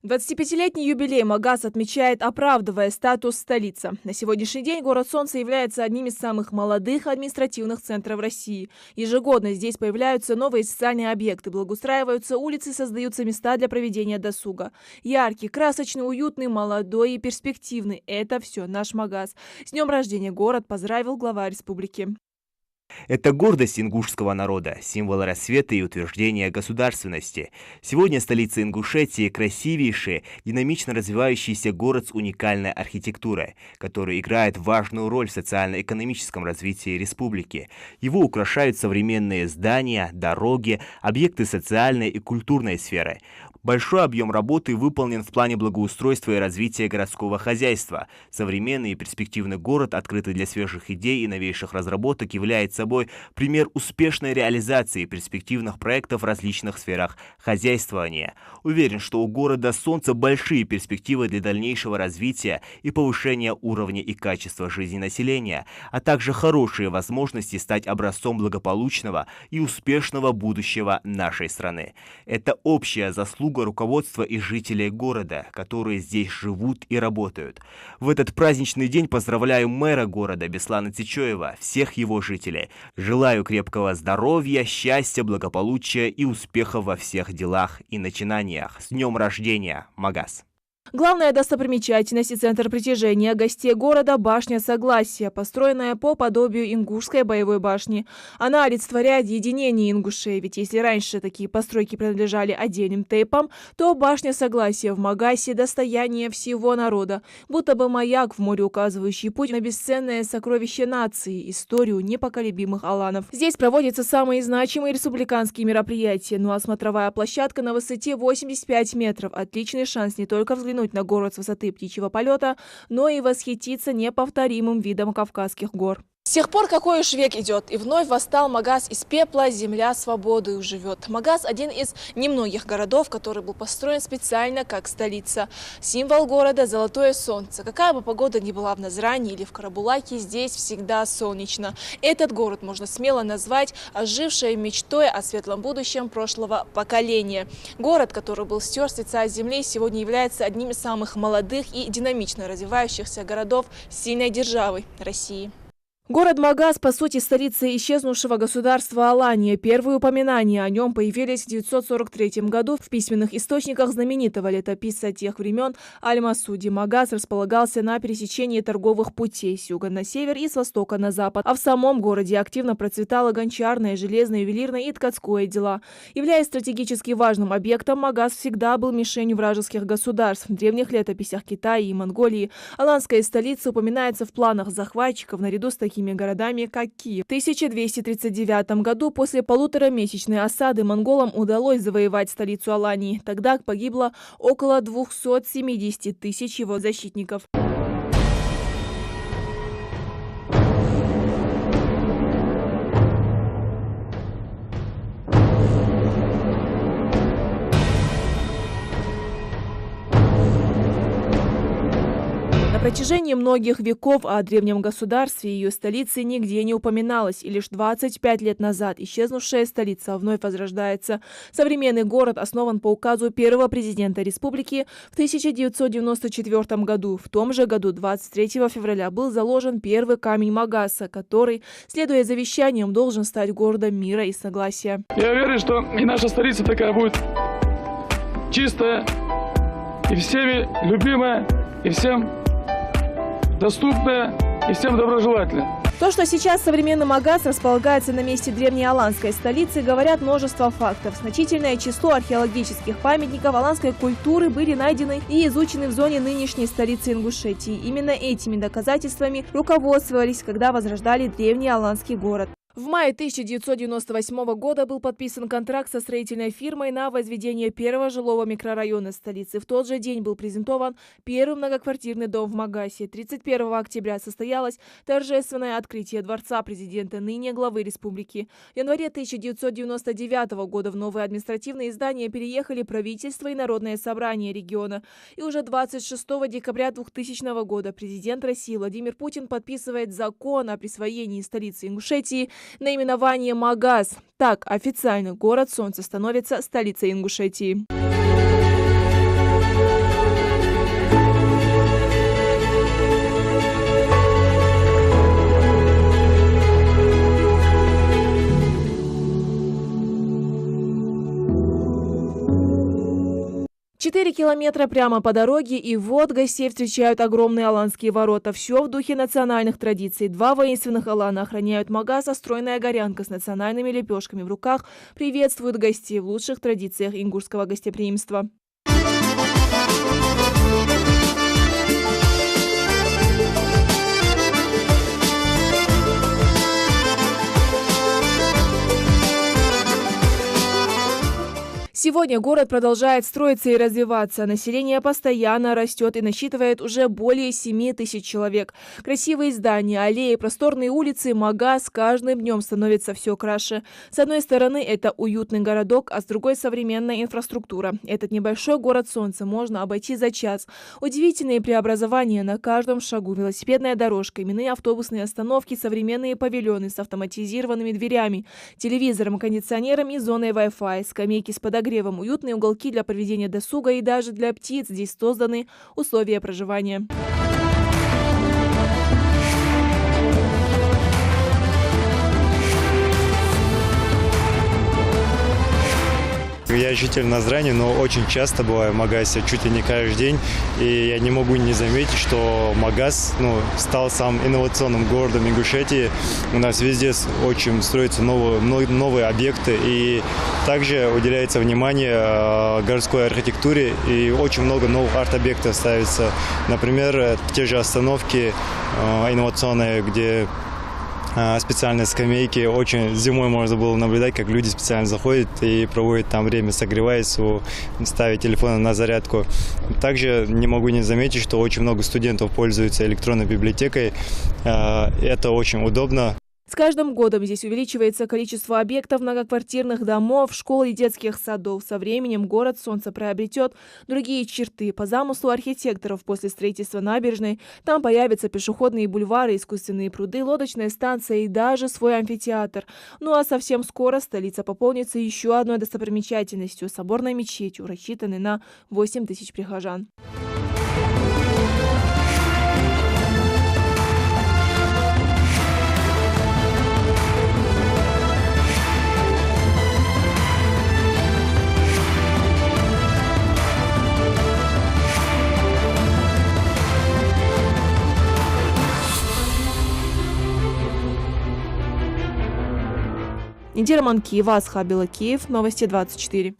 25-летний юбилей Магаз отмечает, оправдывая статус столицы. На сегодняшний день город Солнца является одним из самых молодых административных центров России. Ежегодно здесь появляются новые социальные объекты, благоустраиваются улицы, создаются места для проведения досуга. Яркий, красочный, уютный, молодой и перспективный – это все наш Магаз. С днем рождения город поздравил глава республики. Это гордость ингушского народа, символ рассвета и утверждения государственности. Сегодня столица Ингушетии – красивейший, динамично развивающийся город с уникальной архитектурой, который играет важную роль в социально-экономическом развитии республики. Его украшают современные здания, дороги, объекты социальной и культурной сферы. Большой объем работы выполнен в плане благоустройства и развития городского хозяйства. Современный и перспективный город, открытый для свежих идей и новейших разработок, является собой пример успешной реализации перспективных проектов в различных сферах хозяйствования. Уверен, что у города Солнца большие перспективы для дальнейшего развития и повышения уровня и качества жизни населения, а также хорошие возможности стать образцом благополучного и успешного будущего нашей страны. Это общая заслуга руководства и жителей города, которые здесь живут и работают. В этот праздничный день поздравляю мэра города Беслана Цичоева, всех его жителей. Желаю крепкого здоровья, счастья, благополучия и успехов во всех делах и начинаниях. С днем рождения, Магаз! Главная достопримечательность и центр притяжения гостей города – башня Согласия, построенная по подобию Ингушской боевой башни. Она олицетворяет единение ингушей, ведь если раньше такие постройки принадлежали отдельным тейпам, то башня Согласия в Магасе – достояние всего народа, будто бы маяк в море, указывающий путь на бесценное сокровище нации – историю непоколебимых аланов. Здесь проводятся самые значимые республиканские мероприятия, ну а смотровая площадка на высоте 85 метров – отличный шанс не только взглянуть на город с высоты птичьего полета, но и восхититься неповторимым видом Кавказских гор. С тех пор какой уж век идет, и вновь восстал Магаз из пепла, земля свободою живет. Магаз – один из немногих городов, который был построен специально как столица. Символ города – золотое солнце. Какая бы погода ни была в Назране или в Карабулаке, здесь всегда солнечно. Этот город можно смело назвать ожившей мечтой о светлом будущем прошлого поколения. Город, который был стер с лица земли, сегодня является одним из самых молодых и динамично развивающихся городов сильной державы России. Город Магаз, по сути, столица исчезнувшего государства Алания. Первые упоминания о нем появились в 943 году в письменных источниках знаменитого летописца тех времен Аль-Масуди. Магаз располагался на пересечении торговых путей с юга на север и с востока на запад. А в самом городе активно процветало гончарное, железное, ювелирное и ткацкое дела. Являясь стратегически важным объектом, Магаз всегда был мишенью вражеских государств. В древних летописях Китая и Монголии аланская столица упоминается в планах захватчиков наряду с такими городами, как Киев. В 1239 году после полуторамесячной осады монголам удалось завоевать столицу Алании. Тогда погибло около 270 тысяч его защитников. На протяжении многих веков о древнем государстве и ее столице нигде не упоминалось, и лишь 25 лет назад исчезнувшая столица вновь возрождается. Современный город основан по указу первого президента республики в 1994 году. В том же году, 23 февраля, был заложен первый камень Магаса, который, следуя завещаниям, должен стать городом мира и согласия. Я уверен, что и наша столица такая будет чистая, и всеми любимая, и всем доступная и всем доброжелательная. То, что сейчас современный Магаз располагается на месте древней аланской столицы, говорят множество фактов. Значительное число археологических памятников аланской культуры были найдены и изучены в зоне нынешней столицы Ингушетии. Именно этими доказательствами руководствовались, когда возрождали древний аланский город. В мае 1998 года был подписан контракт со строительной фирмой на возведение первого жилого микрорайона столицы. В тот же день был презентован первый многоквартирный дом в Магасе. 31 октября состоялось торжественное открытие дворца президента, ныне главы республики. В январе 1999 года в новые административные здания переехали правительство и Народное собрание региона. И уже 26 декабря 2000 года президент России Владимир Путин подписывает закон о присвоении столицы Ингушетии наименование Магаз. Так официально город Солнца становится столицей Ингушетии. 4 километра прямо по дороге, и вот гостей встречают огромные аланские ворота. Все в духе национальных традиций. 2 воинственных алана охраняют магаз, а стройная горянка с национальными лепешками в руках приветствует гостей в лучших традициях ингушского гостеприимства. Сегодня город продолжает строиться и развиваться. Население постоянно растет и насчитывает уже более 7 тысяч человек. Красивые здания, аллеи, просторные улицы, магаз с каждым днем становится все краше. С одной стороны, это уютный городок, а с другой — современная инфраструктура. Этот небольшой город солнца можно обойти за час. Удивительные преобразования на каждом шагу. Велосипедная дорожка, именные автобусные остановки, современные павильоны с автоматизированными дверями, телевизором, кондиционером и зоной Wi-Fi, скамейки с подогревом, уютные уголки для проведения досуга и даже для птиц. Здесь созданы условия проживания. Я житель Назрани, но очень часто бываю в Магасе, чуть ли не каждый день. И я не могу не заметить, что Магас стал самым инновационным городом Ингушетии. У нас везде очень строятся новые объекты. И также уделяется внимание городской архитектуре. И очень много новых арт-объектов ставится. Например, те же остановки инновационные, где специальные скамейки. Очень зимой можно было наблюдать, как люди специально заходят и проводят там время, согреваясь, ставя телефоны на зарядку. Также не могу не заметить, что очень много студентов пользуются электронной библиотекой. Это очень удобно. С каждым годом здесь увеличивается количество объектов многоквартирных домов, школ и детских садов. Со временем город солнца приобретет другие черты. По замыслу архитекторов, после строительства набережной там появятся пешеходные бульвары, искусственные пруды, лодочная станция и даже свой амфитеатр. Ну а совсем скоро столица пополнится еще одной достопримечательностью – соборной мечетью, рассчитанной на 8 тысяч прихожан. Неделя Манкиева, Асхабила, Киев, Новости 24.